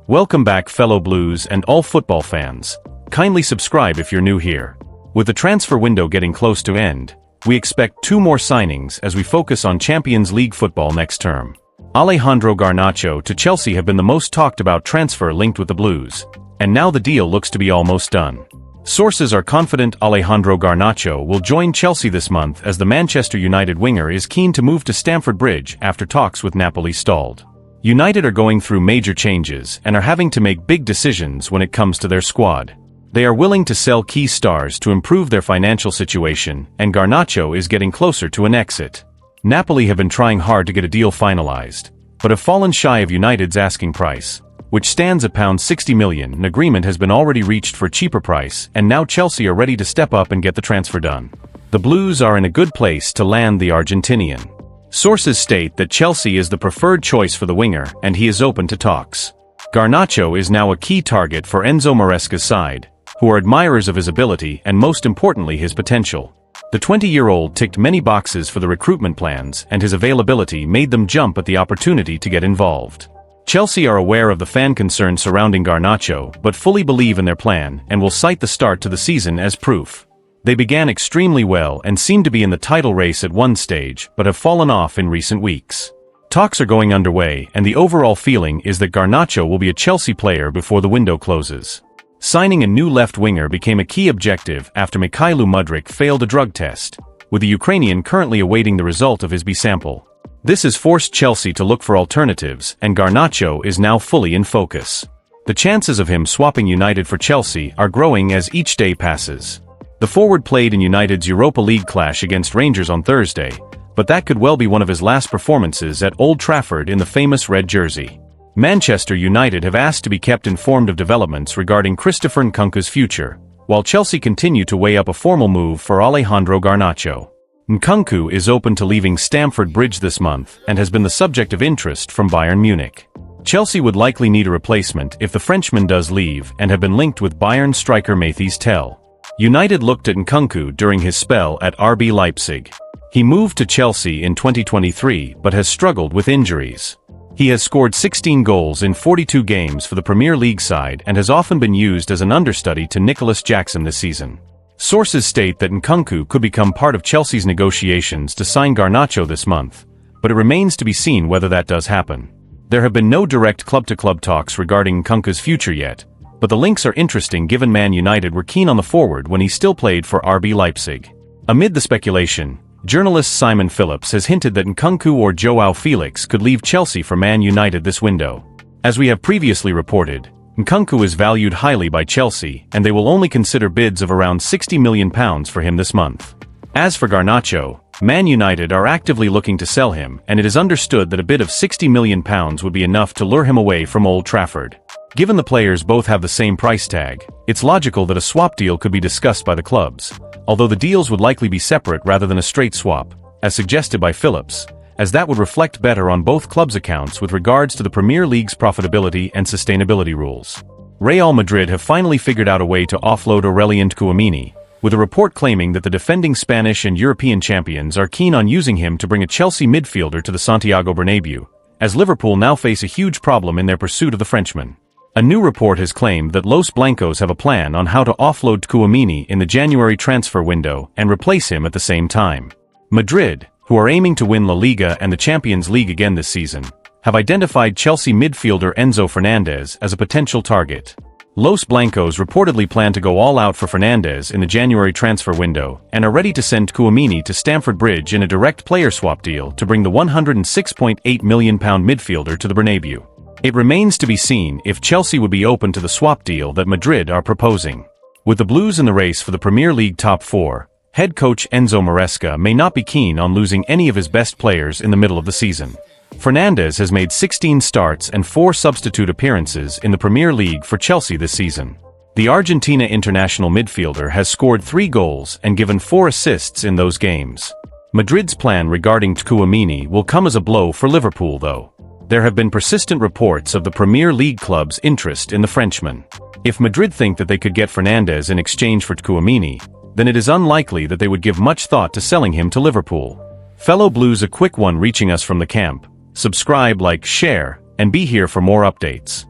Welcome back, fellow Blues and all football fans. Kindly subscribe if you're new here. With the transfer window getting close to end, we expect 2 more signings as we focus on Champions League football next term. Alejandro Garnacho to Chelsea have been the most talked about transfer linked with the Blues, and now the deal looks to be almost done. Sources are confident Alejandro Garnacho will join Chelsea this month, as the Manchester United winger is keen to move to Stamford Bridge after talks with Napoli stalled. United are going through major changes and are having to make big decisions when it comes to their squad. They are willing to sell key stars to improve their financial situation, and Garnacho is getting closer to an exit. Napoli have been trying hard to get a deal finalized, but have fallen shy of United's asking price, which stands at £60 million. An agreement has been already reached for a cheaper price, and now Chelsea are ready to step up and get the transfer done. The Blues are in a good place to land the Argentinian. Sources state that Chelsea is the preferred choice for the winger, and he is open to talks. Garnacho is now a key target for Enzo Maresca's side, who are admirers of his ability and most importantly his potential. The 20-year-old ticked many boxes for the recruitment plans, and his availability made them jump at the opportunity to get involved. Chelsea are aware of the fan concern surrounding Garnacho, but fully believe in their plan and will cite the start to the season as proof. They began extremely well and seemed to be in the title race at one stage, but have fallen off in recent weeks. Talks are going underway, and the overall feeling is that Garnacho will be a Chelsea player before the window closes. Signing a new left winger became a key objective after Mykhailo Mudryk failed a drug test, with the Ukrainian currently awaiting the result of his B sample. This has forced Chelsea to look for alternatives, and Garnacho is now fully in focus. The chances of him swapping United for Chelsea are growing as each day passes. The forward played in United's Europa League clash against Rangers on Thursday, but that could well be one of his last performances at Old Trafford in the famous red jersey. Manchester United have asked to be kept informed of developments regarding Christopher Nkunku's future, while Chelsea continue to weigh up a formal move for Alejandro Garnacho. Nkunku is open to leaving Stamford Bridge this month and has been the subject of interest from Bayern Munich. Chelsea would likely need a replacement if the Frenchman does leave, and have been linked with Bayern striker Mathys Tel. United looked at Nkunku during his spell at RB Leipzig. He moved to Chelsea in 2023 but has struggled with injuries. He has scored 16 goals in 42 games for the Premier League side and has often been used as an understudy to Nicholas Jackson this season. Sources state that Nkunku could become part of Chelsea's negotiations to sign Garnacho this month, but it remains to be seen whether that does happen. There have been no direct club-to-club talks regarding Nkunku's future yet, but the links are interesting given Man United were keen on the forward when he still played for RB Leipzig. Amid the speculation, journalist Simon Phillips has hinted that Nkunku or Joao Felix could leave Chelsea for Man United this window. As we have previously reported, Nkunku is valued highly by Chelsea, and they will only consider bids of around £60 million for him this month. As for Garnacho, Man United are actively looking to sell him, and it is understood that a bid of £60 million would be enough to lure him away from Old Trafford. Given the players both have the same price tag, it's logical that a swap deal could be discussed by the clubs, although the deals would likely be separate rather than a straight swap, as suggested by Phillips, as that would reflect better on both clubs' accounts with regards to the Premier League's profitability and sustainability rules. Real Madrid have finally figured out a way to offload Aurelien Tchouaméni, with a report claiming that the defending Spanish and European champions are keen on using him to bring a Chelsea midfielder to the Santiago Bernabeu, as Liverpool now face a huge problem in their pursuit of the Frenchman. A new report has claimed that Los Blancos have a plan on how to offload Tchouaméni in the January transfer window and replace him at the same time. Madrid, who are aiming to win La Liga and the Champions League again this season, have identified Chelsea midfielder Enzo Fernandez as a potential target. Los Blancos reportedly plan to go all out for Fernandez in the January transfer window and are ready to send Tchouaméni to Stamford Bridge in a direct player swap deal to bring the £106.8 million midfielder to the Bernabeu. It remains to be seen if Chelsea would be open to the swap deal that Madrid are proposing. With the Blues in the race for the Premier League top 4, head coach Enzo Maresca may not be keen on losing any of his best players in the middle of the season. Fernandez has made 16 starts and 4 substitute appearances in the Premier League for Chelsea this season. The Argentina international midfielder has scored 3 goals and given 4 assists in those games. Madrid's plan regarding Tchouaméni will come as a blow for Liverpool though. There have been persistent reports of the Premier League club's interest in the Frenchman. If Madrid think that they could get Fernandez in exchange for Tchouaméni, then it is unlikely that they would give much thought to selling him to Liverpool. Fellow Blues, a quick one reaching us from the camp. Subscribe, like, share, and be here for more updates.